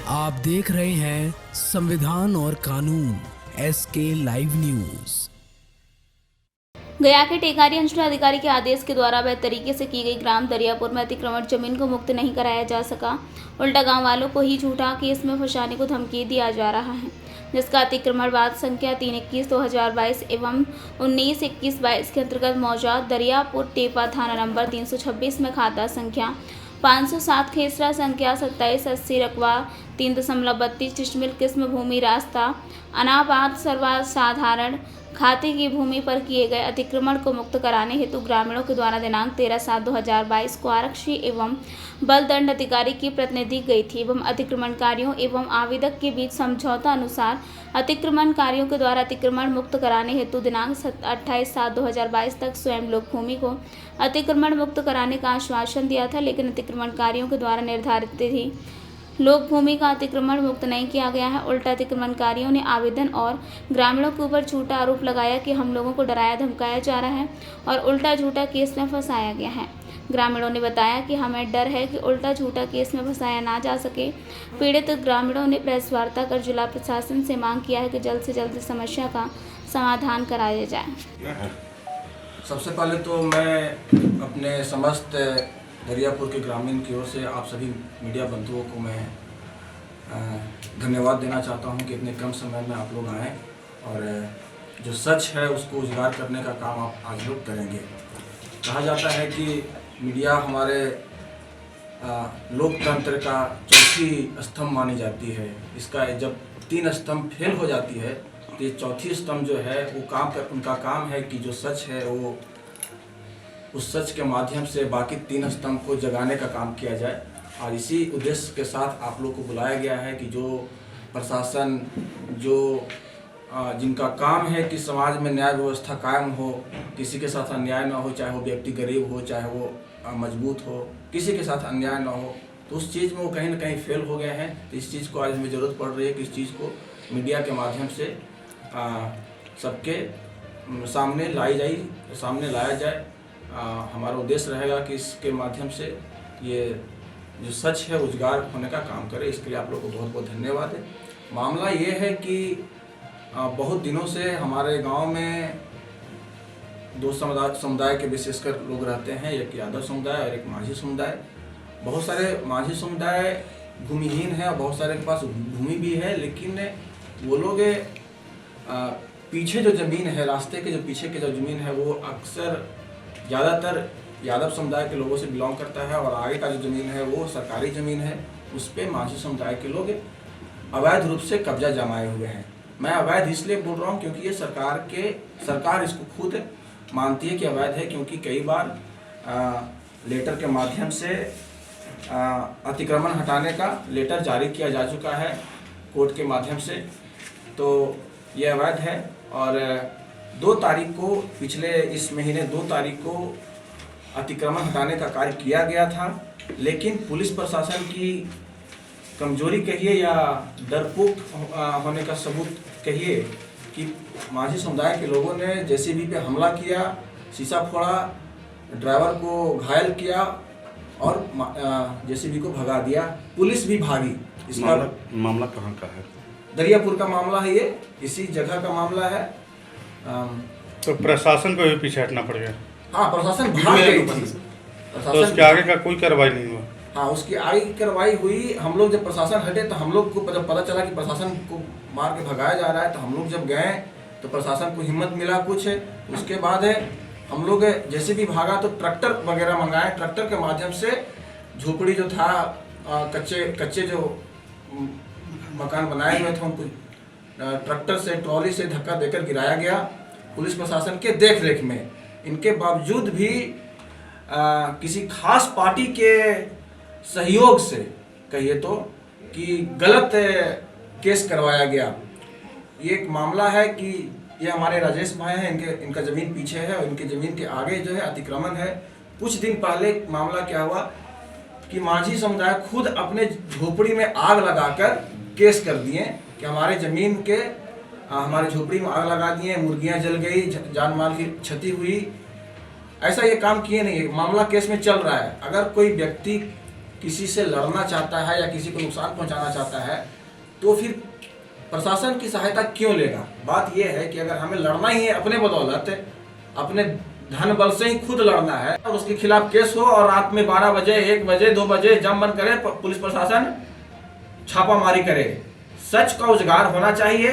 आप देख रहे हैं संविधान और कानून SK लाइव न्यूज। गया के टेकारी अंचलाधिकारी के आदेश के द्वारा अवैध तरीके से की गई ग्राम दरियापुर में अतिक्रमण जमीन को मुक्त नहीं कराया जा सका। उल्टा गांव वालों को ही झूठा केस में फंसाने को धमकी दिया जा रहा है, जिसका अतिक्रमण वाद संख्या 321/2022 एवं 1921/22 के अंतर्गत मौजा दरियापुर टेपा थाना नंबर 326 में खाता संख्या 507 खेसरा संख्या 2780 रकबा 3.32 डिसमिल किस्म भूमि रास्ता अनाबाद सर्वसाधारण खाते की भूमि पर किए गए अतिक्रमण को मुक्त कराने हेतु ग्रामीणों के द्वारा दिनांक 13/7/2022 को आरक्षी एवं बल दंड अधिकारी की प्रतिनिधि गई थी एवं अतिक्रमणकारियों एवं आवेदक के बीच समझौता अनुसार अतिक्रमणकारियों के द्वारा अतिक्रमण मुक्त कराने हेतु दिनांक 28/7/2022 तक स्वयं लोक भूमि को अतिक्रमण मुक्त कराने का आश्वासन दिया था, लेकिन अतिक्रमणकारियों के द्वारा निर्धारित तिथि लोक भूमि का अतिक्रमण मुक्त नहीं किया गया है। उल्टा अतिक्रमणकारियों ने आवेदन और ग्रामीणों के ऊपर झूठा आरोप लगाया कि हम लोगों को डराया धमकाया जा रहा है और उल्टा झूठा केस में फंसाया गया है। ग्रामीणों ने बताया कि हमें डर है कि उल्टा झूठा केस में फंसाया ना जा सके। पीड़ित ग्रामीणों ने प्रेस वार्ता कर जिला प्रशासन से मांग किया है कि जल्द से जल्द इस समस्या का समाधान कराया जाए। सबसे पहले तो मैं अपने समस्त दरियापुर के ग्रामीण की ओर से आप सभी मीडिया बंधुओं को मैं धन्यवाद देना चाहता हूं कि इतने कम समय में आप लोग आए और जो सच है उसको उजागर करने का काम आप आज लोग करेंगे। कहा जाता है कि मीडिया हमारे लोकतंत्र का चौथी स्तंभ मानी जाती है। इसका जब 3 स्तंभ फेल हो जाती है तो ये चौथी स्तंभ जो है वो उनका काम है कि जो सच है वो उस सच के माध्यम से बाकी 3 स्तंभ को जगाने का काम किया जाए। और इसी उद्देश्य के साथ आप लोग को बुलाया गया है कि जो प्रशासन जो जिनका काम है कि समाज में न्याय व्यवस्था कायम हो, किसी के साथ अन्याय ना हो, चाहे वो व्यक्ति गरीब हो चाहे वो मजबूत हो, किसी के साथ अन्याय ना हो, तो उस चीज़ में वो कहीं ना कहीं फेल हो गए हैं। तो इस चीज़ को आज हमें ज़रूरत पड़ रही है कि इस चीज़ को मीडिया के माध्यम से सबके सामने लाया जाए। हमारा उद्देश्य रहेगा कि इसके माध्यम से ये जो सच है उजागर होने का काम करे। इसके लिए आप लोग को बहुत बहुत धन्यवाद है। मामला ये है कि बहुत दिनों से हमारे गांव में 2 समुदाय के विशेषकर लोग रहते हैं, एक यादव समुदाय और एक माझी समुदाय। बहुत सारे माझी समुदाय भूमिहीन है और बहुत सारे के पास भूमि भी है, लेकिन वो लोग पीछे जो ज़मीन है, रास्ते के जो पीछे के जो ज़मीन है वो अक्सर ज़्यादातर यादव समुदाय के लोगों से बिलोंग करता है और आगे का जो ज़मीन है वो सरकारी ज़मीन है। उस पर माझी समुदाय के लोग अवैध रूप से कब्जा जमाए हुए हैं। मैं अवैध इसलिए बोल रहा हूँ क्योंकि ये सरकार इसको खुद मानती है कि अवैध है, क्योंकि कई बार लेटर के माध्यम से अतिक्रमण हटाने का लेटर जारी किया जा चुका है कोर्ट के माध्यम से। तो ये अवैध है और 2 तारीख को पिछले इस महीने 2 तारीख को अतिक्रमण हटाने का कार्य किया गया था, लेकिन पुलिस प्रशासन की कमजोरी कहिए या डरपोक होने का सबूत कहिए कि माझी समुदाय के लोगों ने जेसीबी पे हमला किया, शीशा फोड़ा, ड्राइवर को घायल किया और जेसीबी को भगा दिया। पुलिस भी भागी। इसका मामला कहाँ का है? दरियापुर का मामला है, ये इसी जगह का मामला है। तो प्रशासन को भी पीछे हटना पड़ गया? हाँ, प्रशासन भाग गई थी। तो उसके आगे का कोई कार्रवाई नहीं हुआ? हाँ, उसकी आगे की कार्रवाई हुई। हम लोग जब प्रशासन हटे तो हम लोग को जब पता चला कि प्रशासन को मार के भगाया जा रहा है, तो हम लोग जब गए तो प्रशासन को हिम्मत मिला कुछ। उसके बाद हम लोग जैसे भी भागा तो ट्रैक्टर वगैरह मंगाए। ट्रैक्टर के माध्यम से झोपड़ी जो था, कच्चे जो मकान बनाए हुए थे उनको ट्रैक्टर से ट्रॉली से धक्का देकर गिराया गया पुलिस प्रशासन के देख रेख में। इनके बावजूद भी किसी खास पार्टी के सहयोग से कहिए तो कि गलत केस करवाया गया। ये एक मामला है कि ये हमारे राजेश भाई हैं, इनका ज़मीन पीछे है और इनकी ज़मीन के आगे जो है अतिक्रमण है। कुछ दिन पहले मामला क्या हुआ कि माझी समुदाय खुद अपने झोपड़ी में आग लगाकर केस कर दिए कि हमारे ज़मीन के हमारे झोपड़ी में आग लगा दिए, मुर्गियां जल गई, जान माल की क्षति हुई। ऐसा ये काम किए नहीं है। मामला केस में चल रहा है। अगर कोई व्यक्ति किसी से लड़ना चाहता है या किसी को नुकसान पहुंचाना चाहता है तो फिर प्रशासन की सहायता क्यों लेगा। बात यह है कि अगर हमें लड़ना ही है अपने बदौलत, अपने धन बल से ही खुद लड़ना है और उसके खिलाफ केस हो और रात में 12 बजे 1 बजे 2 बजे जम बंद करे, पुलिस प्रशासन छापामारी करे। सच का उजागर होना चाहिए।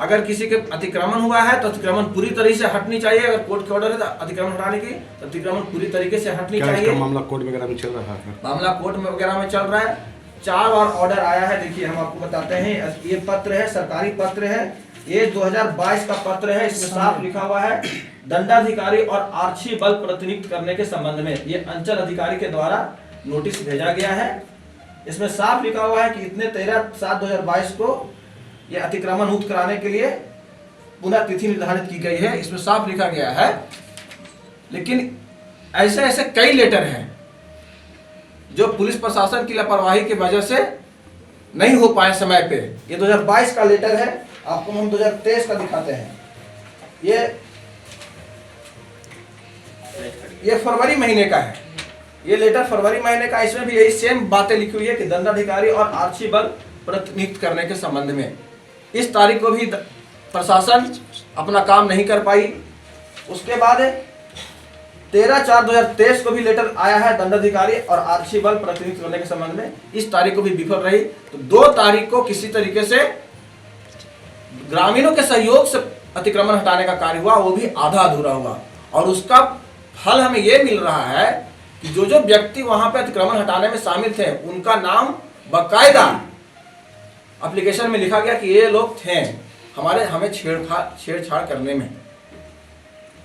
अगर किसी के अतिक्रमण हुआ है तो अतिक्रमण पूरी तरीके से हटनी चाहिए। अगर कोर्ट के ऑर्डर है तो अतिक्रमण हटाने की, तो अतिक्रमण पूरी तरीके से हटनी चाहिए। मामला कोर्ट वगैरह में चल रहा है? मामला कोर्ट में वगैरह में चल रहा है। 4 बार ऑर्डर आया है। देखिए हम आपको बताते हैं, ये पत्र है, सरकारी पत्र है, ये 2022 का पत्र है। इसमें साफ लिखा हुआ है दंडाधिकारी और आरक्षी बल प्रतिनियुक्त करने के संबंध में ये अंचल अधिकारी के द्वारा नोटिस भेजा गया है। इसमें साफ लिखा हुआ है कि इतने 13/7/2022 को ये अतिक्रमण मुक्त कराने के लिए पुनः तिथि निर्धारित की गई है। इसमें साफ लिखा गया है। लेकिन ऐसे ऐसे कई लेटर हैं जो पुलिस प्रशासन की लापरवाही की वजह से नहीं हो पाए समय पे। ये 2022 का लेटर है, आपको हम 2023 का दिखाते हैं। ये फरवरी महीने का है, ये लेटर फरवरी महीने का। इसमें भी यही सेम बातें लिखी हुई है कि दंडाधिकारी और आरक्षी बल प्रतिनियुक्त करने के संबंध में। इस तारीख को भी प्रशासन अपना काम नहीं कर पाई। उसके बाद 13/4/2023 को भी लेटर आया है दंडाधिकारी और आरक्षी बल प्रतिनियुक्त करने के संबंध में। इस तारीख को भी विफल रही। तो 2 तारीख को किसी तरीके से ग्रामीणों के सहयोग से अतिक्रमण हटाने का कार्य हुआ, वो भी आधा अधूरा हुआ। और उसका फल हमें ये मिल रहा है कि जो व्यक्ति वहां पे अतिक्रमण हटाने में शामिल थे उनका नाम बाकायदा एप्लीकेशन में लिखा गया कि ये लोग थे हमें छेड़छाड़ करने में।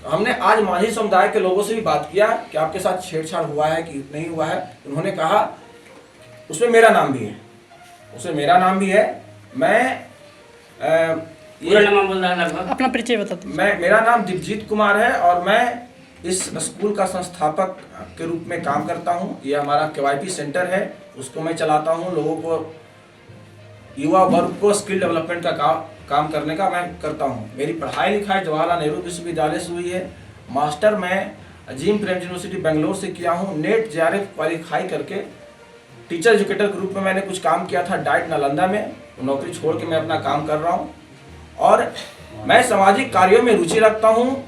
तो हमने आज माझी समुदाय के लोगों से भी बात किया कि आपके साथ छेड़छाड़ हुआ है कि नहीं हुआ है। उन्होंने कहा उसमें मेरा नाम भी है, मैं अपना परिचय बता दो। मेरा नाम दिवजीत कुमार है और मैं इस स्कूल का संस्थापक के रूप में काम करता हूं। ये हमारा KYP सेंटर है, उसको मैं चलाता हूं। लोगों को, युवा वर्ग को स्किल डेवलपमेंट का काम करने का मैं करता हूं। मेरी पढ़ाई लिखाई जवाहरलाल नेहरू विश्वविद्यालय से हुई है। मास्टर मैं अजीम प्रेम यूनिवर्सिटी बेंगलोर से किया हूं। नेट JRF क्वालिफाई करके टीचर एजुकेटर के रूप में मैंने कुछ काम किया था डाइट नालंदा में। नौकरी छोड़ के मैं अपना काम कर रहा हूँ और मैं सामाजिक कार्यों में रुचि रखता हूँ।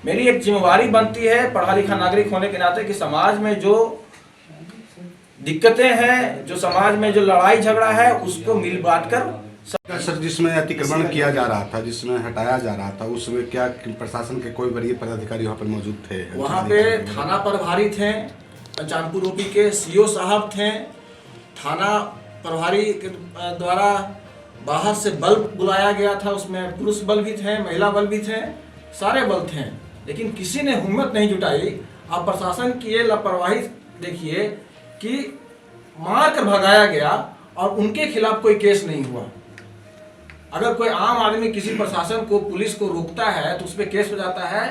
मेरी एक जिम्मेवारी बनती है पढ़ा लिखा नागरिक होने के नाते कि समाज में जो दिक्कतें हैं, जो समाज में जो लड़ाई झगड़ा है, उसको मिल बांट कर। सर, जिसमें अतिक्रमण किया जा रहा था, जिसमें हटाया जा रहा था, उसमें क्या प्रशासन के कोई वरीय पदाधिकारी वहाँ पर मौजूद थे? वहाँ पे थाना प्रभारी थे, पंचानपुर OP के CO साहब थे। थाना प्रभारी के द्वारा बाहर से बल बुलाया गया था, उसमें पुरुष बल भी थे, महिला बल भी थे, सारे बल थे। लेकिन किसी ने हिम्मत नहीं जुटाई। आप प्रशासन की ये लापरवाही देखिए कि मार कर भगाया गया और उनके खिलाफ कोई केस नहीं हुआ। अगर कोई आम आदमी किसी प्रशासन को, पुलिस को रोकता है तो उस पर केस हो जाता है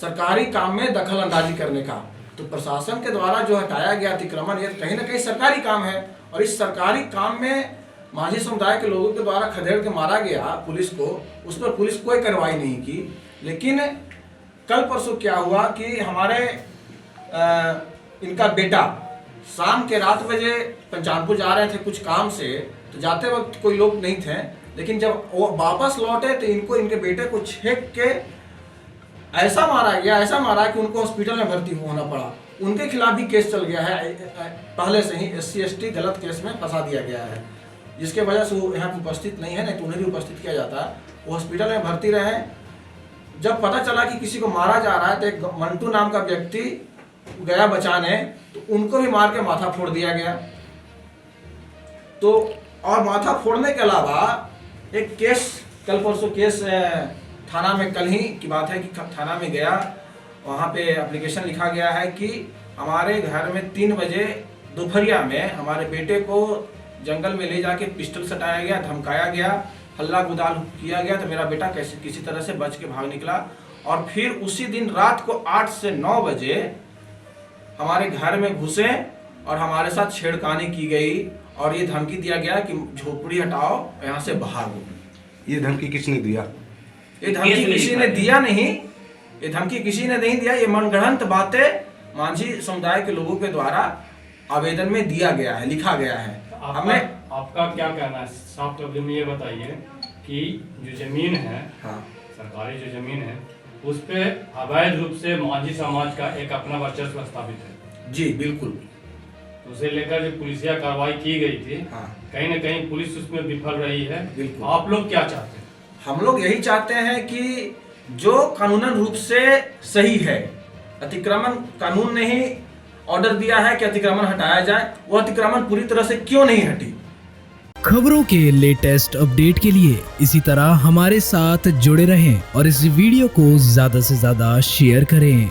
सरकारी काम में दखल अंदाजी करने का। तो प्रशासन के द्वारा जो हटाया गया अतिक्रमण, ये कहीं ना कहीं सरकारी काम है और इस सरकारी काम में माझी समुदाय के लोगों के द्वारा खदेड़ के मारा गया पुलिस को, उस पर पुलिस कोई कार्रवाई नहीं की। लेकिन कल परसों क्या हुआ कि हमारे इनका बेटा शाम के 8 बजे पंचानपुर जा रहे थे कुछ काम से, तो जाते वक्त कोई लोग नहीं थे। लेकिन जब वो वापस लौटे तो इनके बेटे को छेक के ऐसा मारा कि उनको हॉस्पिटल में भर्ती होना पड़ा। उनके खिलाफ भी केस चल गया है, पहले से ही SC/ST गलत केस में फंसा दिया गया है, जिसके वजह से वो यहाँ पर उपस्थित नहीं है, नहीं तो उन्हें भी उपस्थित किया जाता है। वो हॉस्पिटल में भर्ती रहे। जब पता चला कि किसी को मारा जा रहा है तो एक मंटू नाम का व्यक्ति गया बचाने, तो उनको भी मार के माथा फोड़ दिया गया। तो और माथा फोड़ने के अलावा एक केस कल परसों केस थाना में, कल ही की बात है कि थाना में गया, वहाँ पे एप्लीकेशन लिखा गया है कि हमारे घर में 3 बजे दोपहरिया में हमारे बेटे को जंगल में ले जाके पिस्टल सटाया गया, धमकाया गया, हल्ला गुदाल किया गया। तो मेरा बेटा किसी तरह से बच के भाग निकला और फिर उसी दिन रात को 8 से 9 बजे हमारे घर में घुसे और हमारे साथ छेड़खानी की गई और ये धमकी दिया गया कि झोपड़ी हटाओ, यहाँ से बाहर हो। ये धमकी किसने दिया? ये धमकी किसी ने दिया नहीं, ये धमकी किसी ने नहीं दिया। ये मनगढ़ंत बातें माझी समुदाय के लोगों के द्वारा आवेदन में दिया गया है, लिखा गया है। हमें आपका क्या कहना है? साफ तौर में ये बताइए कि जो जमीन है, हाँ, सरकारी जो जमीन है, उस पे अवैध रूप से मांझी समाज का एक अपना वर्चस्व स्थापित है। जी बिल्कुल। उसे लेकर जो पुलिसिया कार्रवाई की गई थी, हाँ, कहीं न कहीं पुलिस उसमें विफल रही है। बिल्कुल। आप लोग क्या चाहते हैं? हम लोग यही चाहते हैं कि जो कानूनन रूप से सही है, अतिक्रमण कानून ने ही ऑर्डर दिया है कि अतिक्रमण हटाया जाए, वो अतिक्रमण पूरी तरह से क्यों नहीं हटी। खबरों के लेटेस्ट अपडेट के लिए इसी तरह हमारे साथ जुड़े रहें और इस वीडियो को ज्यादा से ज्यादा शेयर करें।